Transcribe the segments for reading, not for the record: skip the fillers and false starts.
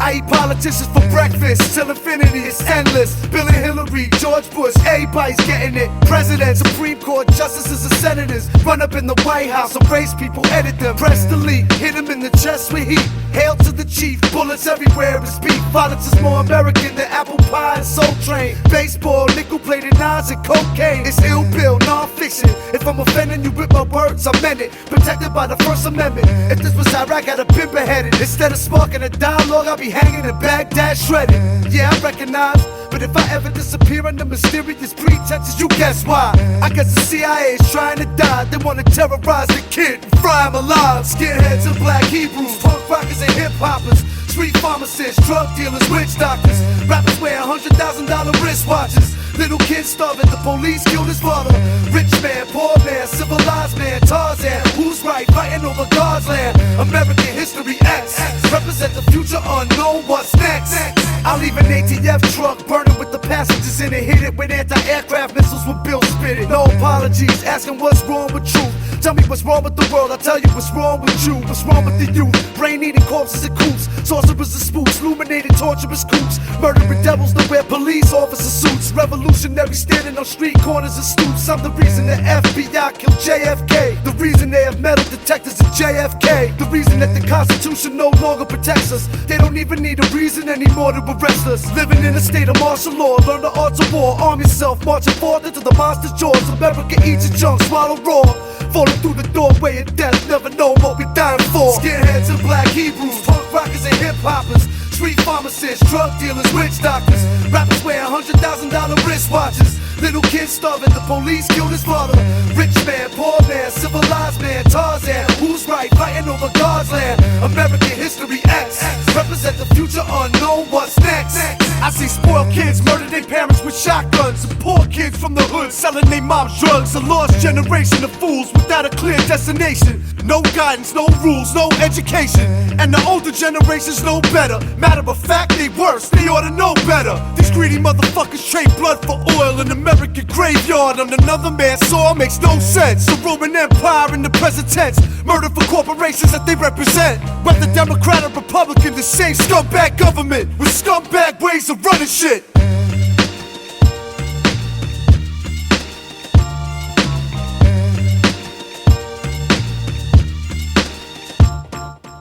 I eat politicians for breakfast till infinity is endless. Bill and Hillary, George Bush, everybody's getting it. Presidents, Supreme Court justices and senators run up in the White House, erase people, edit them. Press delete, hit them in the chest with heat. Hail to the chief, bullets everywhere is beef. Violence is more American than apple pie and Soul Train. Baseball, nickel-plated knives and cocaine. It's ill bill, non-fiction. If I'm offending you with my words, I meant it. Protected by the First Amendment. If this was Iraq, I'd have been beheaded. Instead of sparking a dialogue, I'll be hanging in Baghdad shredded. Yeah, I recognize, but if I ever disappear under mysterious pretenses, you guess why? I guess the CIA is trying to die. They wanna terrorize the kid and fry him alive. Skinheads and black Hebrews, punk rockers and hip-hoppers, street pharmacists, drug dealers, witch doctors. Rappers wear $100,000 wristwatches. Little kids starving, the police killed his father. Rich man, poor man, civilized man, Tarzan. Who's right, fighting over God's land? American history X. Represent the future unknown, what's next? I'll leave an ATF truck burning with the passengers in it. Hit it with anti-aircraft missiles with Bill spit it. No apologies, asking what's wrong with truth. Tell me what's wrong with the world, I'll tell you what's wrong with you. What's wrong with the youth? Brain-eating corpses and coops, sorcerers and spooks, illuminated torturous coops, murdering devils that wear police officer suits, revolutionaries standing on street corners and stoops. I'm the reason the FBI killed JFK, the reason they have metal detectors at JFK, the reason that the Constitution no longer protects us. They don't even need a reason anymore to arrest us. Living in a state of martial law, learn the arts of war, arm yourself, marching forth into the monster's jaws. America eats a junk, swallow raw. Falling through the doorway of death, never know what we dying for. Skinheads and black Hebrews, punk rockers and hip-hoppers, street pharmacists, drug dealers, witch doctors. Rappers wear $100,000 wristwatches. Little kids starving, the police killed his father. Rich man, poor man, civilized man, Tarzan. Who's right, fighting over God's land? American history X. Represent the future unknown, what's next? I see spoiled kids murder their parents with shotguns, and poor kids from the hood selling their mom's drugs. A lost generation of fools without a clear destination. No guidance, no rules, no education. And the older generations know better. Matter of fact, they worse, they ought to know better. These greedy motherfuckers trade blood for oil in American graveyard on another man's soil makes no sense. The Roman Empire in the present tense, murder for corporations that they represent. Whether Democrat or Republican, the same scumbag government with scumbag ways of running shit.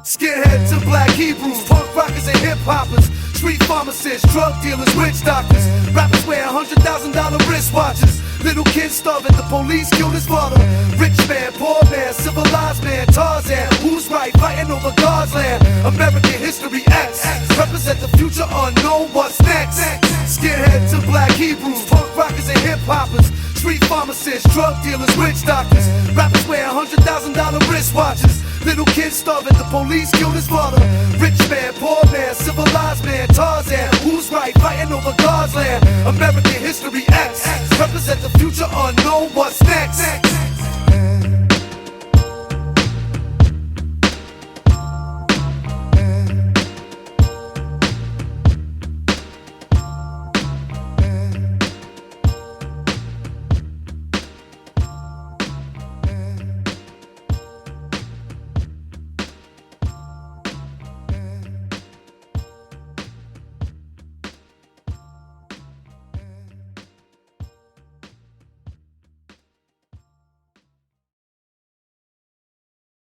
Skinheads and black Hebrews, punk rockers and hip-hoppers, street pharmacists, drug dealers, witch doctors. Rappers wear $100,000 wristwatches. Little kids starving, the police killed his father. Rich man, poor man, civilized man, Tarzan. Who's right, fighting over God's land? American history X. Represent the future unknown, what's next? Skinheads and black Hebrews, punk rockers and hip-hoppers, street pharmacists, drug dealers, witch doctors. Rappers wear $100,000 wristwatches. Little kids starving, the police killed his father. Rich man, poor man, civilized man, Tarzan. Who's right, fighting over God's land? American history X. Represent the future unknown, what's next?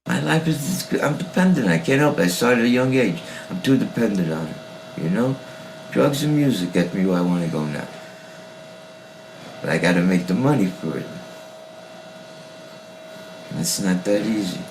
My life is, I'm dependent, I can't help it. I started at a young age. I'm too dependent on it, you know? Drugs and music get me where I want to go now. But I gotta make the money for it. And it's not that easy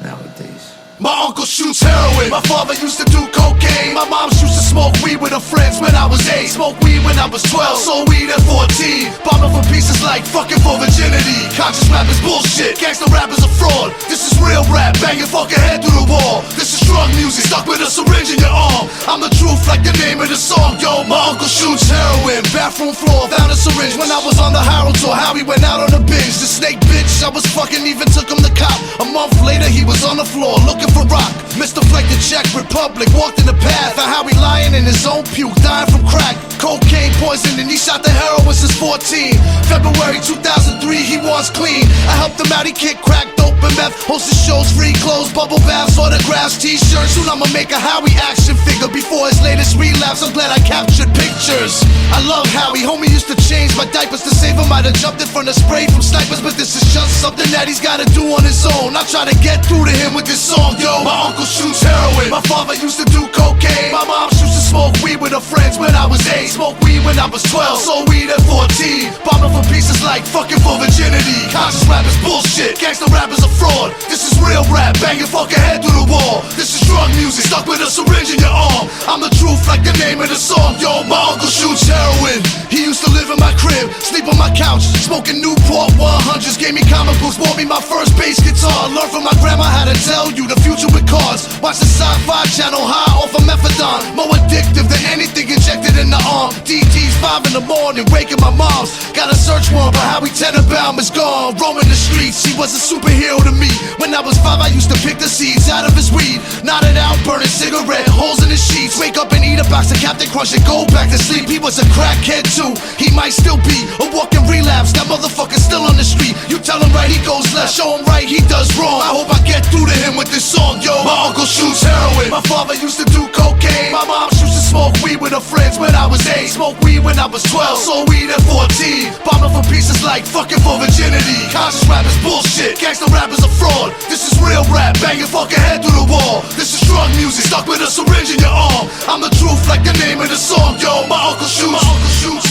nowadays. My uncle shoots heroin, my father used to do cocaine. My mom used to smoke weed with her friends when I was 8. Smoked weed when I was 12, sold weed at 14. Bombing for pieces like fucking for virginity. Conscious rap is bullshit, gangsta rap is a fraud. This is real rap, bang your fucking head through the wall. This is drug music, stuck with a syringe in your arm. I'm the truth like the name of the song, yo. My uncle shoots heroin, bathroom floor, found a syringe. When I was on the Harold tour, Howie went out on a binge. The snake bitch I was fucking even took him to cop. A month later he was on the floor looking for rock. Mr. Fleck the Czech Republic walked in the path of Howie lying in his own puke, dying from crack. Cocaine poison and he shot the heroin since 14. February 2003 he was clean. I helped him out, he kicked crack dope dope and meth, hosting shows, free clothes, bubble baths, autographs, t-shirts. Soon I'ma make a Howie action figure before his latest relapse. I'm glad I captured pictures. I love Howie, homie used to change my diapers to save him. Might have jumped in front of spray from snipers, but this is just something that he's gotta do on his own. I try to get through to him with this song, yo. My uncle shoots heroin, my father used to do cocaine, my mom used to smoke weed with her friends when I was 8. Smoked weed when I was 12, sold weed at 14. Bombing for pieces like fucking for virginity. Conscious rap is bullshit, gangsta rap is a fraud. This is real rap, bang your fucking head through the wall. This is drug music, stuck with a syringe in your arm. I'm the truth like the name of the song, yo. My uncle shoots heroin, he used to live in my crib, sleep on my couch, smoking Newport 100s. Gave me comic books, bought me my first bass guitar. Learned from my grandma how to tell you the future with cards. Watch the sci-fi channel high off of methadone. More addictive than anything injected in the arm. DT's 5 in the morning, waking my moms. Got a search warrant for Howie Tenenbaum is gone. Roaming the streets, he was a superhero to me. When I was 5, I used to pick the seeds out of his weed. Nodded out, burning cigarette, holes in his sheets. Wake up and eat a box of Captain Crunch and go back to sleep. He was a crackhead too, he might still be a walking relapse. That motherfucker's still on the street. You tell him right, he goes left. Show him right, he does wrong. I hope I get through to him with this song, yo. My uncle shoots heroin, my father used to do cocaine, my mom used to smoke weed with her friends when I was 8. Smoked weed when I was 12, sold weed at 14. Bombing for pieces like fucking for virginity. Conscious rap is bullshit, gangsta rap is a fraud. This is real rap, bang your fucking head through the wall. This is drug music, stuck with a syringe in your arm. I'm the truth like the name of the song, yo. My uncle shoots, my uncle shoots.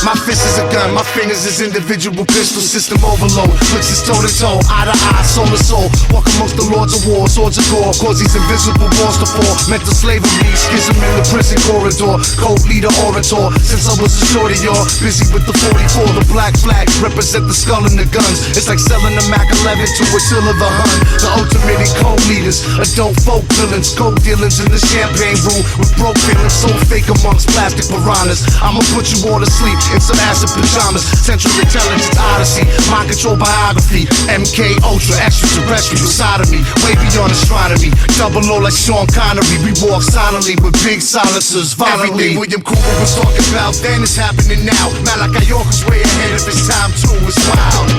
My fist is a gun, my fingers is individual pistol system overload. Flicks is toe to toe, eye to eye, soul to soul. Walk amongst the lords of war, swords of gore. Cause these invisible walls to fall. Mental slavery, schism in the prison corridor. Code leader, orator. Since I was a shorty, y'all busy with the 44. The black flags represent the skull and the guns. It's like selling a Mac 11 to Attila the Hun. The ultimate code leaders, adult folk villains, coke dealers in the champagne room with broke feelings so fake amongst plastic piranhas. I'ma put you all to sleep in some acid pajamas. Central Intelligence Odyssey, mind control biography. MK Ultra extraterrestrial side of me, way beyond astronomy. Double O like Sean Connery. We walk silently with big silencers violently. Everything William Cooper was talking about then is happening now. Malachi York was way ahead of his time too. It's wild.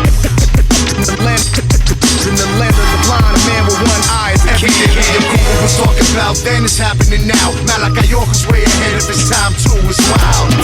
In the land of the blind, a man with one eye is the king. Everything William Cooper was talking about then is happening now. Malachi York was way ahead of his time too. It's wild.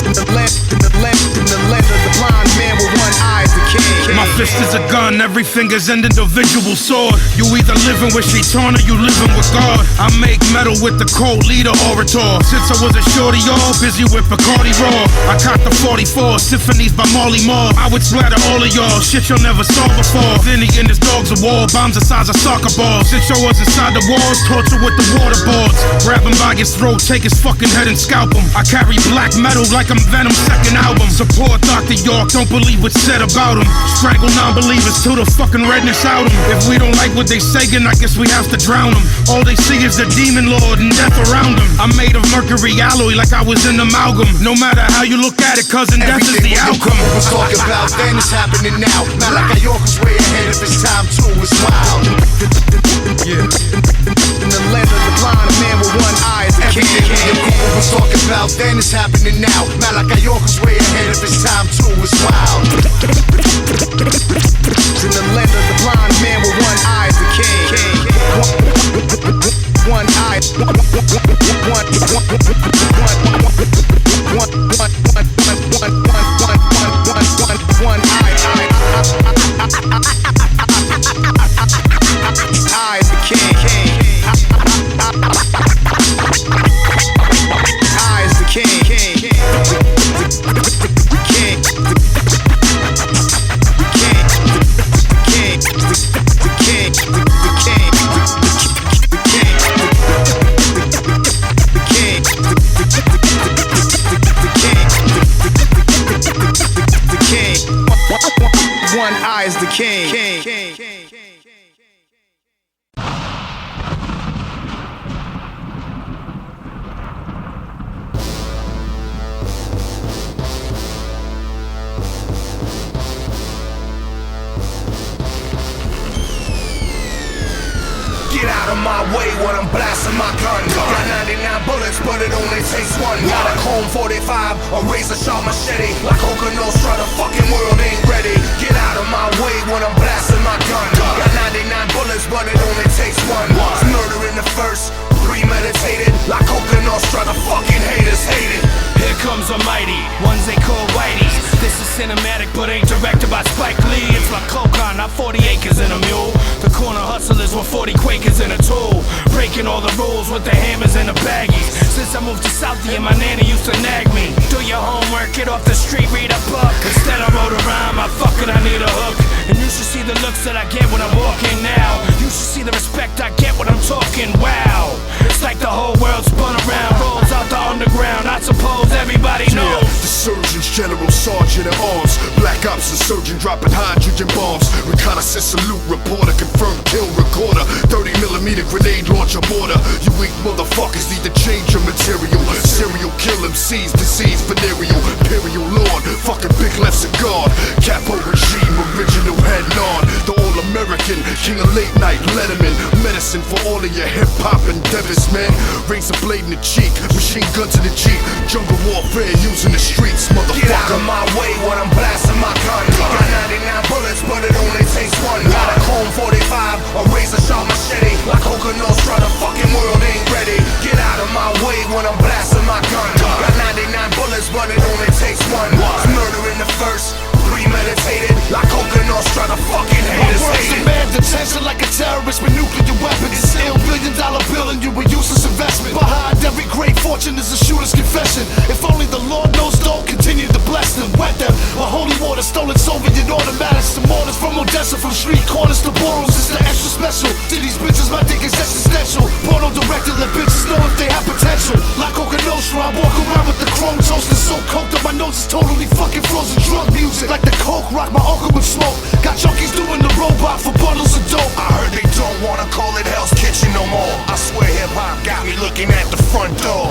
In the land of the blind, man with one eye is the king. My fist is a gun, every finger's an individual sword. You either living with Shaitan or you living with God. I make metal with the cold leader orator. Since I was a shorty, all busy with Bacardi Raw. I caught the 44 symphonies by Marley Marl. I would splatter all of y'all, shit y'all never saw before. Vinny and his dogs of war, bombs the size of soccer balls. Since y'all was inside the walls, torture with the waterboards. Grab him by his throat, take his fucking head and scalp him. I carry black metal like I'm Venom's second album. Support Dr. York, don't believe what's said about him. Strangle non-believers till the fucking redness out him. If we don't like what they say, then I guess we have to drown them. All they see is the demon lord and death around them. I'm made of mercury alloy like I was an amalgam. No matter how you look at it, cousin, death is the outcome. Everything was talking about then is happening now. Malachi York was way ahead of his time too. It's wild. Yeah. In the land of the blind, a man with one eye is the king. Everything Cooper was talking about then is happening now. Malachi York was way ahead of his time too. It's wild. In the land of the blind, a man with one eye is the king. One eye. One eye. Eye is the king. Eye is the king. One eye is the king. out of my way when I'm blasting my gun. Got 99 bullets, but it only takes one. Got a Chrome 45, a razor sharp machete. Like Coca Nostra, the fucking world ain't ready. Get out of my way when I'm blasting my gun. Got 99 bullets, but it only takes one. It's murder in the first, premeditated. Like Coca Nostra, the fucking haters hate it. Here comes a mighty, ones they call whiteys. This is cinematic but ain't directed by Spike Lee. It's like Coca, not 40 acres in a mule. The corner hustlers with 40 Quakers in a tool. Breaking all the rules with the hammers and the baggies. Since I moved to Southie and my nanny used to nag me. Do your homework, get off the street, read a book. Instead I wrote a rhyme, I fucking I need a hook. And you should see the looks that I get when I'm walking now. You should see the respect I get when I'm talking, wow. It's like the whole world spun around. Rolls out the underground, I suppose everybody knows. The Surgeon's General Sergeant at Arms. Black Ops, the surgeon dropping hydrogen bombs. Reconnaissance salute, reporter, confirmed kill recorder. 30mm grenade launcher mortar. You weak motherfuckers need to change your material. Serial kill MCs, disease, venereal. Imperial Lord, fucking big left cigar. Capo regime, original head nod. The all-American, king of late night, Letterman. Medicine for all of your hip-hop endeavors, man. Raise a blade in the cheek, machine gun to the Jeep. Jungle warfare using the streets, motherfucker. Get out of my way when I'm blasting my gun. Got 99 bullets, but it only takes one. Got a Chrome 45, a razor sharp machete. Like Coca Nostra, the fucking world ain't ready. Get out of my way when I'm blasting my gun. Got 99 bullets, but it only takes one. It's murder in the first, premeditated. Like Coca Nostra, the fucking haters hate it. Demand attention like a terrorist with nuclear weapons. It's still $1 billion bill and you a useless investment. Behind every great fortune is a shooter's confession. If only the Lord knows, don't continue to bless them. Wet them, a holy water, stolen Soviet automatics. The mortars from Odessa, from street corners to boroughs. It's the extra special. To these bitches, my dick is existential. Porno directed, let bitches know if they have potential. Like Coca Nostra, I walk around with the chrome toaster so coked up my nose is totally fucking frozen. Drug music, like the coke rock my uncle would smoke. Got junkies doing the robot for bundles of dope. I heard they don't wanna call it Hell's Kitchen no more. I swear hip-hop got me looking at the front door.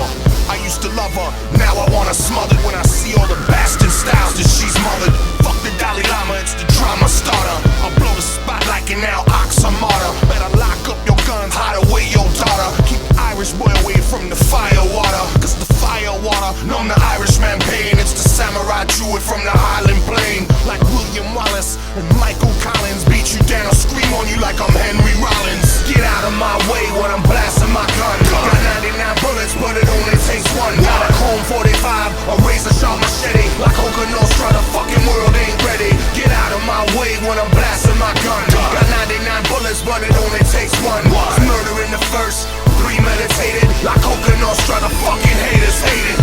I used to love her, now I wanna smother when I see all the bastard styles that she's mothered. Fuck the Dalai Lama, it's the drama starter. I'll blow the spot like an Al Oxamata. Better lock up your guns, hide away your daughter. Keep the Irish boy away from the fire water. Cause the fire water, numb the Irishman pain. It's the samurai druid from the Highland Plain. Like William Wallace and Michael Collins. Beat you down, scream on you like I'm Henry Rollins. Get out of my way when I'm blasting my gun. Got 99 bullets, but it only takes one. Got a Chrome 45, a razor sharp machete. Like Coca Nostra, the fucking world ain't ready. Get out of my way when I'm blasting my gun. Got 99 bullets, but it only takes one. It's murder in the first, premeditated. Like Coca Nostra, the fucking haters hate it.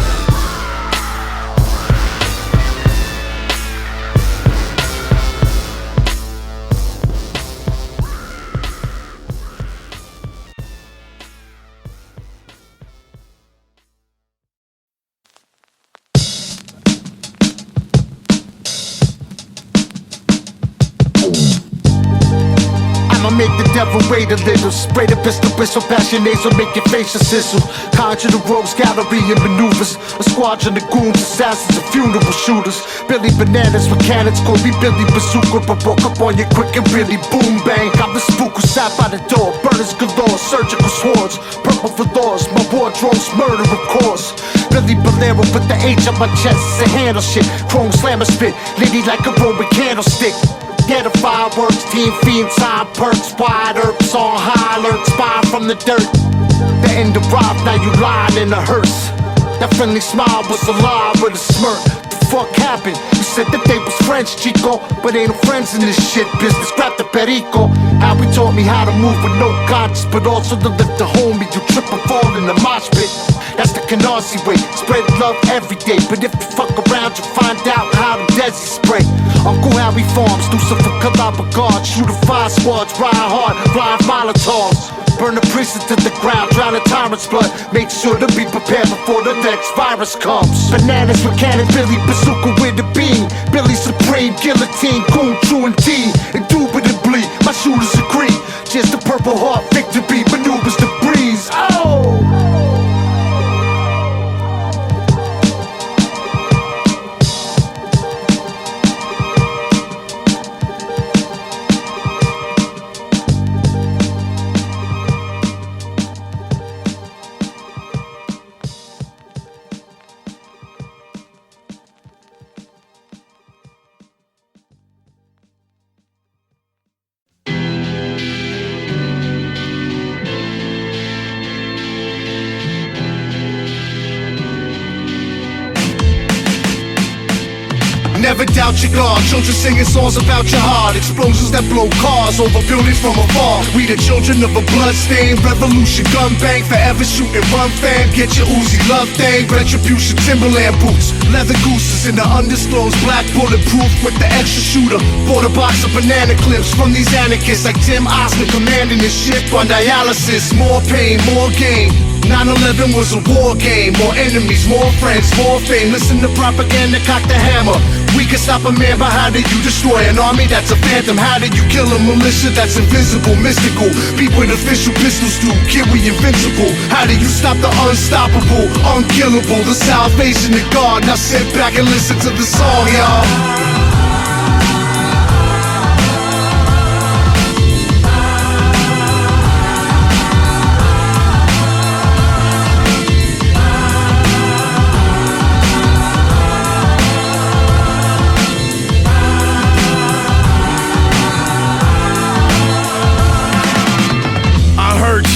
Make the devil wait a little. Spray the pistol, passion nasal, make your face a sizzle. Conjure the rogues, gallery and maneuvers. A squadron of goons, assassins and funeral shooters. Billy Bananas with cannons, call me Billy Bazooka. But broke up on you quick and really boom bang. I'm the spook who sat by the door. Burners galore, surgical swords. Purple for laws, my wardrobe's murder of course. Billy Bolero with the H on my chest, it's a handle shit. Chrome slammer spit, lady like a Roman candlestick. Get the fireworks, team fiend, time perks, wide herbs on high alert, spine from the dirt. The end arrived, now you lying in a hearse. That friendly smile was a lie with a smirk. The fuck happened? You said that they was friends, Chico, but ain't no friends in this shit business. Grab the perico. How he taught me how to move with no conscience, but also to lift the homie. You trip and fall in the mosh pit. That's the Canarsie way. Spread love every day, but if you fuck around, you find out how the Desi spray. Uncle Harry Farms, Lucifer Calaba guard, shooter 5 squads, ride hard, blind Molotovs. Burn the precinct to the ground, drown a tyrant's blood. Make sure to be prepared before the next virus comes. Bananas with cannon, Billy Bazooka with a beam. Billy Supreme, guillotine, goon, true and T. Indubitably, my shooters agree. Just the purple heart, victory, maneuvers the breeze. Oh! without your guard. Children singing songs about your heart. Explosions that blow cars over buildings from afar. We the children of a bloodstained revolution. Gun bang, forever shoot and run fam. Get your Uzi love thing. Retribution, Timberland boots. Leather gooses in the undisclosed black bulletproof with the extra shooter. Bought a box of banana clips from these anarchists like Tim Osman commanding this ship on dialysis. More pain, more gain. 9/11 was a war game. More enemies, more friends, more fame. Listen to propaganda, cock the hammer. We can stop a man, but how did you destroy an army that's a phantom? How did you kill a militia that's invisible, mystical? Beat with official pistols do, kid, we invincible. How do you stop the unstoppable, unkillable? The salvation of God. Now sit back and listen to the song, y'all.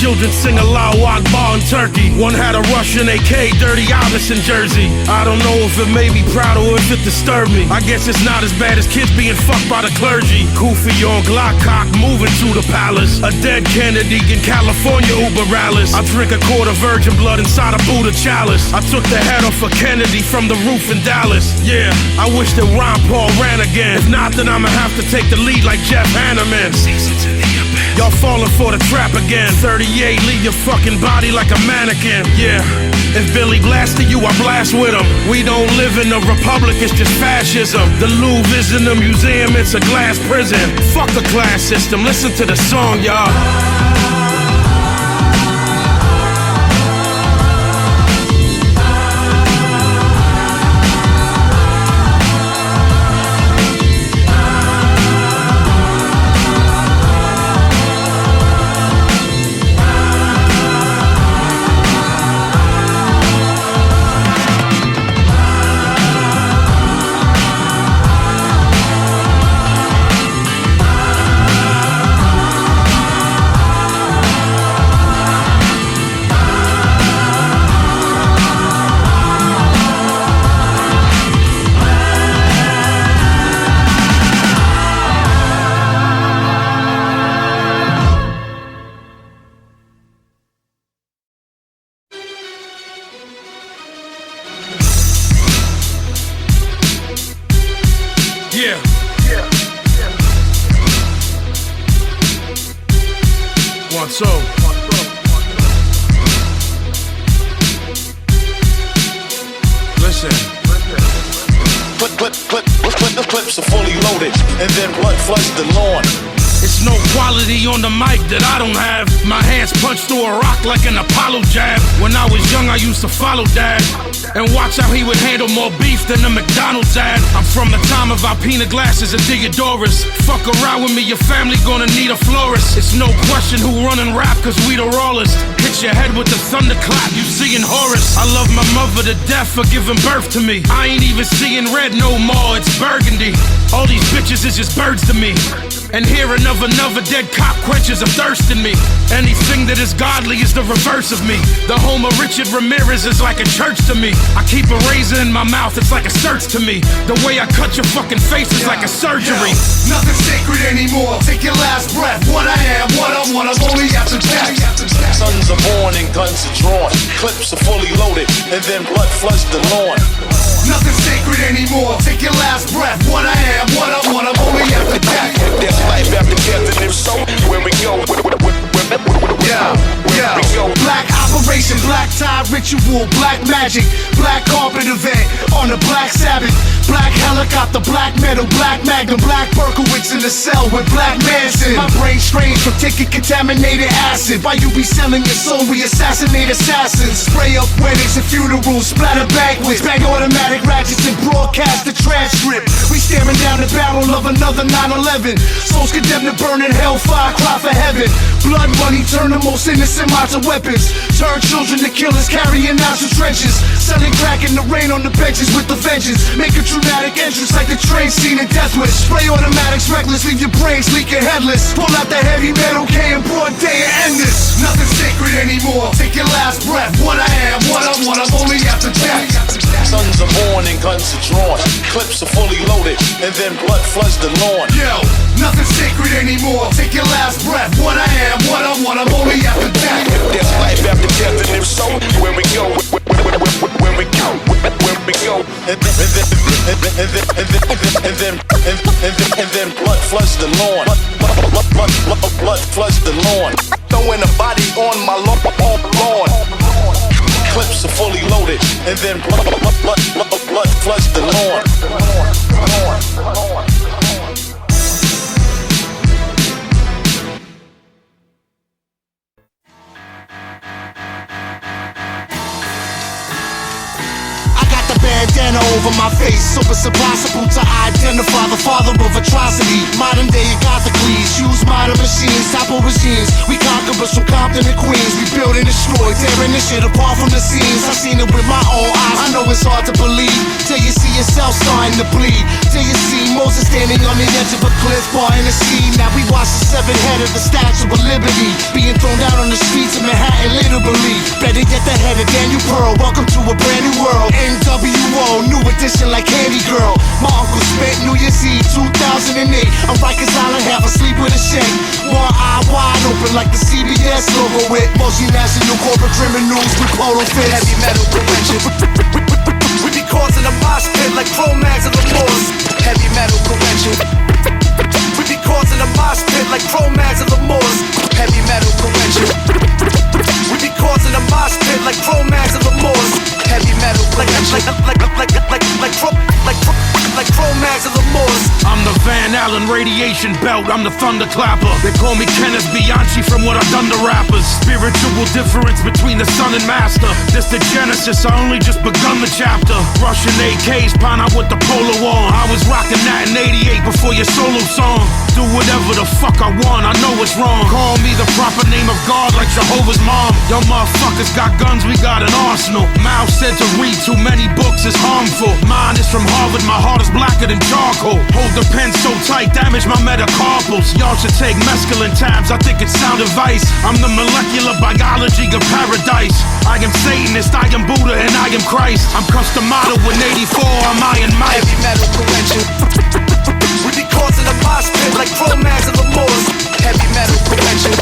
Children sing Allahu Akbar in Turkey. One had a Russian AK, dirty Iverson jersey. I don't know if it made me proud or if it disturbed me. I guess it's not as bad as kids being fucked by the clergy. Kufi on Glock cock, moving to the palace. A dead Kennedy in California, Uber rallies. I drink a quart of virgin blood inside a Buddha chalice. I took the head off of Kennedy from the roof in Dallas. Yeah, I wish that Ron Paul ran again. If not, then I'ma have to take the lead like Jeff Hanneman. Y'all falling for the trap again. 38, leave your fucking body like a mannequin. Yeah, if Billy blasted you, I blast with him. We don't live in a republic, it's just fascism. The Louvre isn't a museum, it's a glass prison. Fuck the class system, listen to the song, y'all. So listen. The clips are fully loaded, and then blood floods the lawn. It's no quality on the mic that I don't have. My hands punch through a rock like an Apollo jab. When I was young, I used to follow Dad and watch how he would handle more beef than a McDonald's ad. I'm from the time of Alpina glasses and Diodorus. Fuck around with me, your family gonna need a florist. It's no question who running rap, cause we the rawest. Hit your head with the thunderclap, you seeing Horus. I love my mother to death for giving birth to me. I ain't even seeing red no more, it's burgundy. All these bitches is just birds to me. And hearing of another dead cop quenches a thirst in me. Anything that is godly is the reverse of me. The home of Richard Ramirez is like a church to me. I keep a razor in my mouth, it's like a search to me. The way I cut your fucking face is like a surgery. Nothing's sacred anymore. Take your last breath. What I am, what I want, I'm only after death. Sons are born and guns are drawn. Clips are fully loaded, and then blood floods the lawn. Nothing's sacred anymore. Take your last breath. What I am, what I want, I'm only after death. There's life after death, and if so, where we go? Black operation, black tie ritual, black magic, black carpet event on a black Sabbath, black helicopter, black metal, black magnum, black Berkowitz in the cell with black Manson. My brain strange from taking contaminated acid. Why you be selling your soul? We assassinate assassins. Spray up weddings and funerals, splatter banquets, bang automatic ratchets and broadcast the transcript. We staring down the barrel of another 9/11. Souls condemned to burn in hellfire, cry for heaven. Blood money turn the most innocent minds to weapons. Turn children to killers carrying out your trenches. Selling crack in the rain on the benches with the vengeance. Make a dramatic entrance like the train scene in Death Wish. Spray automatics reckless, leave your brains leaking headless. Pull out the heavy metal K in broad day and end this. Nothing's sacred anymore. Take your last breath. What I am, what I want, I'm only after death. Sons are born and guns are drawn. Clips are fully loaded, and then blood floods the lawn. Yo, nothing's sacred anymore. Take your last breath. What I am, what I want, I'm only after death. There's life after death, and if so, where we go, where we go, where we go, and then blood floods the lawn. Blood floods the lawn. Throwing a body on my lawn. Clips are fully loaded, and then blood floods the lawn. Bandana over my face, so it's impossible to identify the father of atrocity. Modern day Agathocles, use modern machines, topple regimes. We conquerors from Compton and Queens. We build and destroy, tearing this shit apart from the scenes. I seen it with my own eyes, I know it's hard to believe. Till you see yourself starting to bleed. Till you see Moses standing on the edge of a cliff, bar in the sea. Now we watch the severed head of the Statue of Liberty being thrown down on the streets of Manhattan, literally. Better get the head of Daniel Pearl. Welcome to a brand new world. NWO, new edition like Candy Girl. My uncle spent New Year's Eve 2008 on Rikers Island, half asleep with a shake. One eye wide open like the CBS logo with multinational corporate criminals with polo fits. Heavy metal correction. We be causing a mosh pit like Cro-Mags and Lemurs. Heavy metal correction. We be causing a mosh pit like Cro-Mags and Lemurs. Heavy metal correction. We be causing a mosh pit like Cro-Mags and Lemurs. Heavy metal correction. Like Cro-Mags and Lemurs. I'm the Van Allen radiation belt, I'm the thunderclapper. They call me Kenneth Bianchi from what I've done to rappers. Spiritual difference between the son and master. This the genesis, I only just begun the chapter. Russian AKs, pine out with the polo on. I was rocking that in 88 before your solo song. Do whatever the fuck I want, I know it's wrong. Call me the proper name of God like Jehovah's mom. Y'all motherfuckers got guns, we got an arsenal. Mao said to read too many books is harmful. Mine is from Harvard, my heart is blacker than charcoal. Hold the pen so tight, damage my metacarpals. Y'all should take mescaline tabs, I think it's sound advice. I'm the molecular biology of paradise. I am Satanist, I am Buddha, and I am Christ. I'm custom model with 84, I'm Iron Mike. Heavy metal correction. We be causing a mosh pit like Cro-Mags and Lemurs. Heavy metal correction.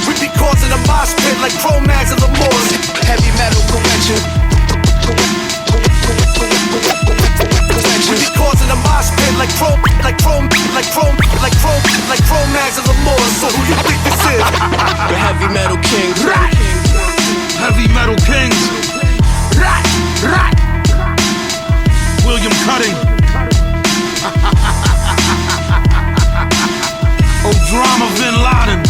We be causing a mosh pit like Cro-Mags and Lemurs. Heavy metal correction. We be causing a mosh pit like Cro-Mags and Lemurs. So who you think this is? The heavy metal king. Heavy metal kings. William Cutting. Drama Bin Laden.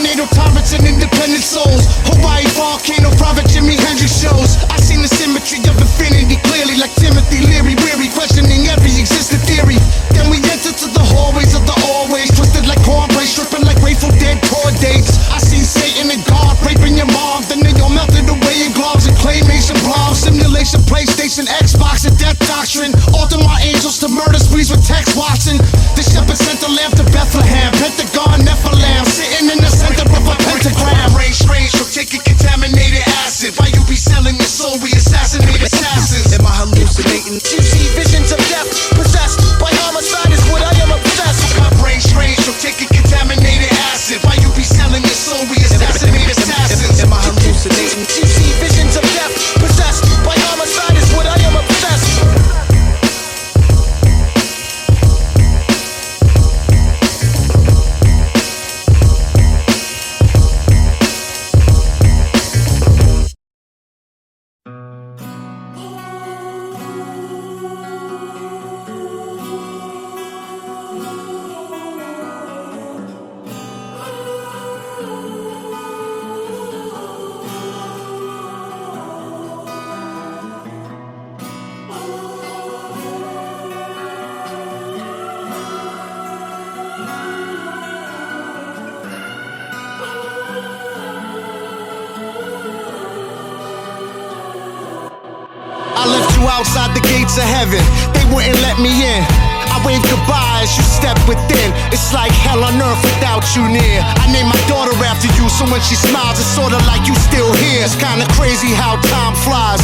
Tornado tyrants and independent souls. Hawaii volcano, private Jimi Hendrix shows. I seen the symmetry of infinity clearly, like Timothy Leary, weary, questioning every existing theory. Then we enter to the hallways of the always, twisted like cornbread, stripping like Grateful Dead tour dates. I seen Satan and God raping your mom, then they all melted away in gloves and claymation bombs. Simulation, PlayStation, Xbox, and death doctrine. Alter my angels to murder sprees with text watching. The shepherd sent the lamb to Bethlehem, Pentagon, Nephilim, sitting in the center of a pentagram. Rain strange from taking contaminated acid. Why you be selling your soul? We assassinate assassins. Am I hallucinating? You see visions of death, possessed by homicide is what I am obsessed. My brain strange from taking contaminated acid. Why you be selling your soul? We assassinate assassins. Am I hallucinating? You see visions of death, possessed by homicide is what I am obsessed. I left you outside the gates of heaven, they wouldn't let me in. I waved goodbye as you stepped within. It's like hell on earth without you near. I named my daughter after you, so when she smiles, it's sorta like you still here. It's kinda crazy how time flies.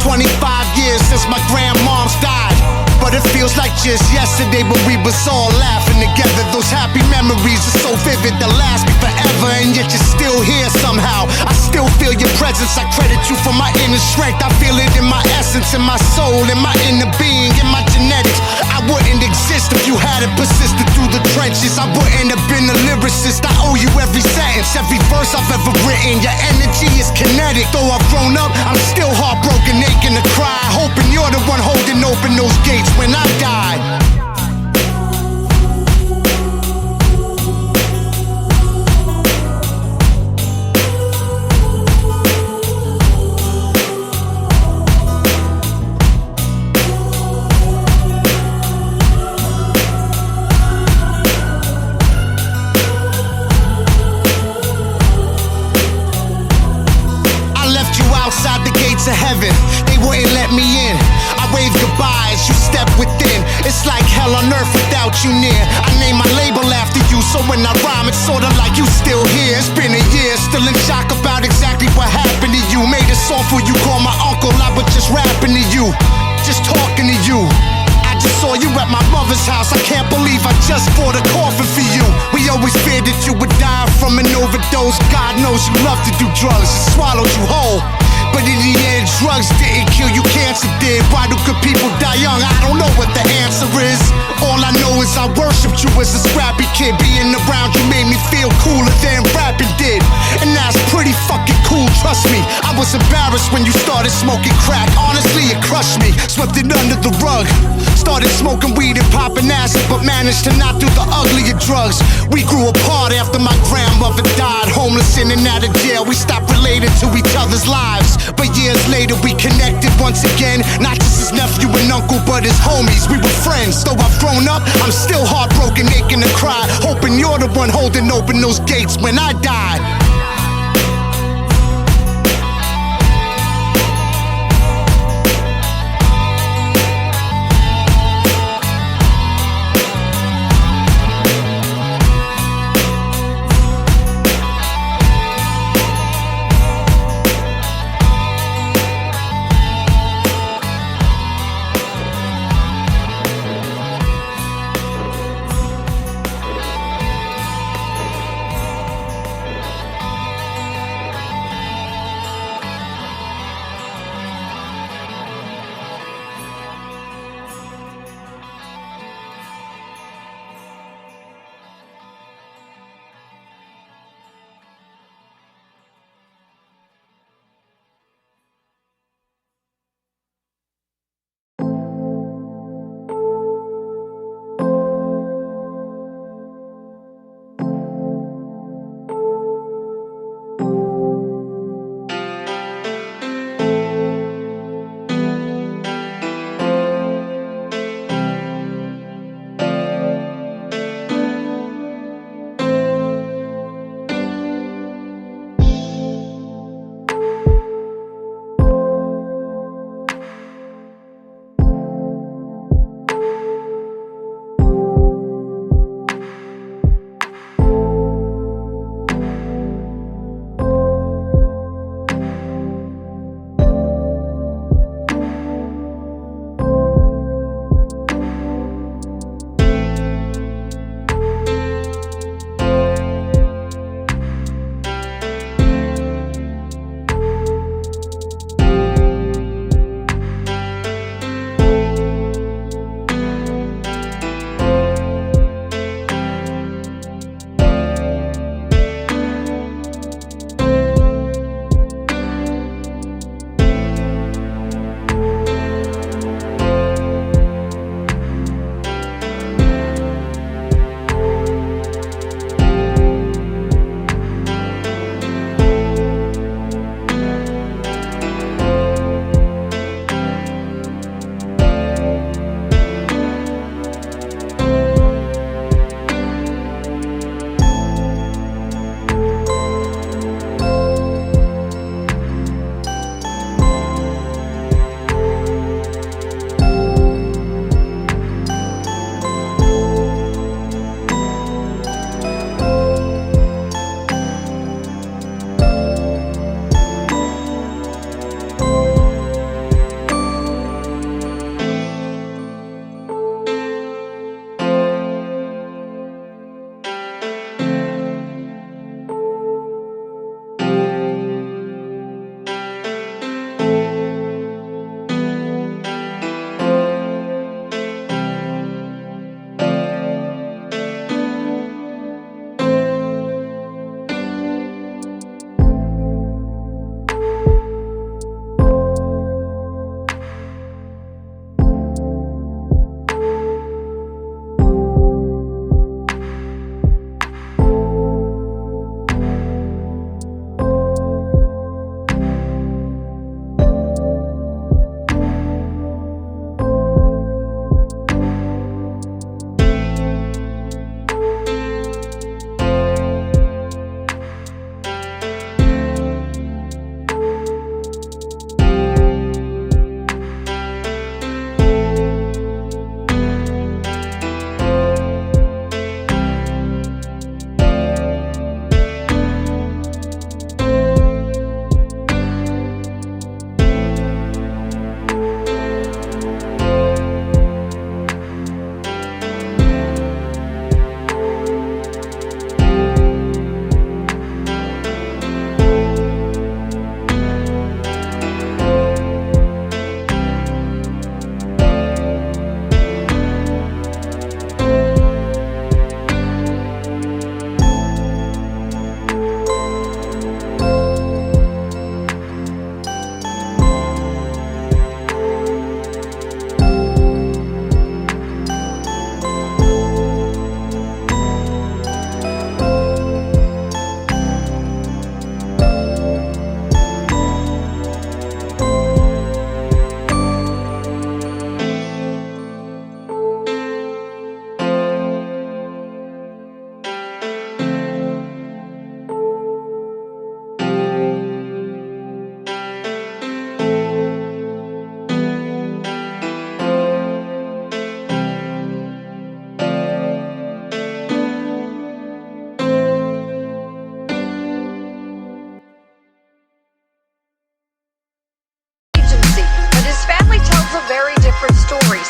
25 years since my grandmom's died, but it feels like just yesterday when we was all laughing together. Those happy memories are so vivid, they'll last me forever, and yet you're still here somehow. I still feel your presence, I credit you for my inner strength. I feel it in my essence, in my soul, in my inner being, in my genetics. I wouldn't exist if you hadn't persisted through the trenches. I wouldn't have been a lyricist. I owe you every sentence, every verse I've ever written. Your energy is kinetic. Though I've grown up, I'm still heartbroken, aching to cry, hoping you're the one holding open those gates when I die. Outside the gates of heaven, they wouldn't let me in. I waved goodbye as you stepped within. It's like hell on earth without you near. I named my label after you, so when I rhyme, it's sorta like you still here. It's been a year, still in shock about exactly what happened to you. Made a song for you, call my uncle, I was just rapping to you, just talking to you. I just saw you at my mother's house, I can't believe I just bought a coffin for you. We always feared that you would die from an overdose. God knows you love to do drugs, it swallowed you whole. But in the end, drugs didn't kill you, cancer did. Why do good people die young? I don't know what the answer is. All I know is I worshipped you as a scrappy kid. Being around you made me feel cooler than rapping did. And that's pretty fucking cool, trust me. I was embarrassed when you started smoking crack. Honestly, it crushed me, swept it under the rug. Started smoking weed and popping acid, but managed to not do the uglier drugs. We grew apart after my grandmother died. Homeless in and out of jail, we stopped relating to each other's lives. But years later we connected once again. Not just his nephew and uncle, but his homies. We were friends. Though I've grown up, I'm still heartbroken, aching to cry, hoping you're the one holding open those gates when I die.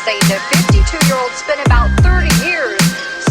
say the 52-year-old spent about 30 years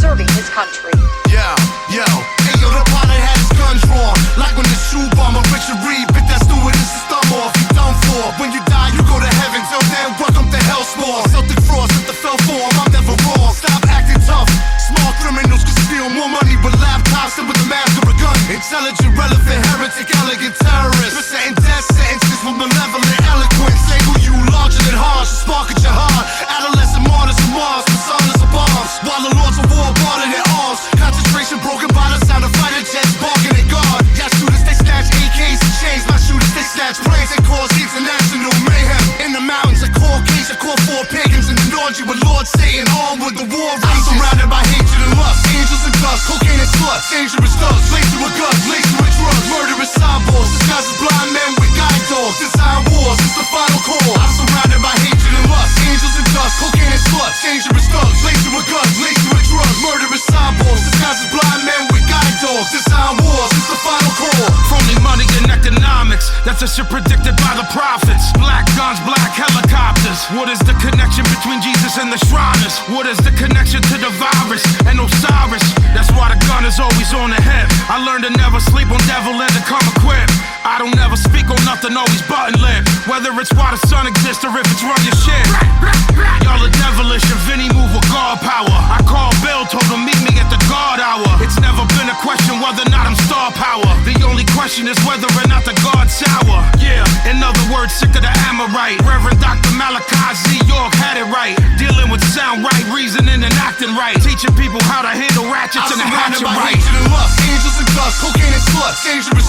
serving his country. Yo, hey yo, the pilot had his guns drawn, like when the shoe bomber Richard Reed bit that stewardess's thumb off. You done for. When you die, you go to heaven. Till then, welcome to hell spawn. Celtic frost at the fell form. I'm never wrong. Stop acting tough. Small criminals can steal more money with laptops than with the mask of a gun. Intelligent, relevant, heretic, elegant terrorists. Presenting death sentences with malevolent eloquence. Say who you larger than harsh, spark at your heart. Adolescent martyrs of Mars, personas of bombs. While the lords of war barter their arms. Concentration broken by the sound of fighter jets barking at God. Y'all shooters, they snatch AKs and chains. My shooters, they snatch planes and cause international mayhem. In the mountains, I call kings, I call for pagans in the North. You with Lord Satan, armed with the war rages. I'm surrounded by hatred and lust, angels and dust, cocaine and sluts, dangerous thugs, laced with guns, laced with drugs, murderous cyborgs, disguised as blind men with guide dogs. Design wars, it's the final call. I'm surrounded by hatred and lust, angels and dust, cocaine and sluts, dangerous thugs, laced with guns, laced with drugs, murderous cyborgs, disguised as blind men with guide dogs. Design wars, it's the final call. Phony money and economics, that's a shit predicted by the prophets. Black guns, black helicopters. What is the connection between Jesus and the Shriners? What is the connection to the virus and Osiris? That's why the gun is always on the hip. I learned to never sleep on devil and to come equipped. I don't never speak on nothing, always button lip. Whether it's why the sun exists or if it's run your shit. Y'all are devilish and Vinny move with God power. I called Bill, told him meet me at the guard hour. It's never been a question whether or not I'm star power. The only question is whether or not the God's sour. Yeah, in other words, sick of the Amorite. Reverend Dr. Malachi Z. York had it right. Dealing with sound right, reasoning and acting right. Teaching people how to handle ratchets and a hatchet right. Angels and dust, cocaine and sluts, dangerous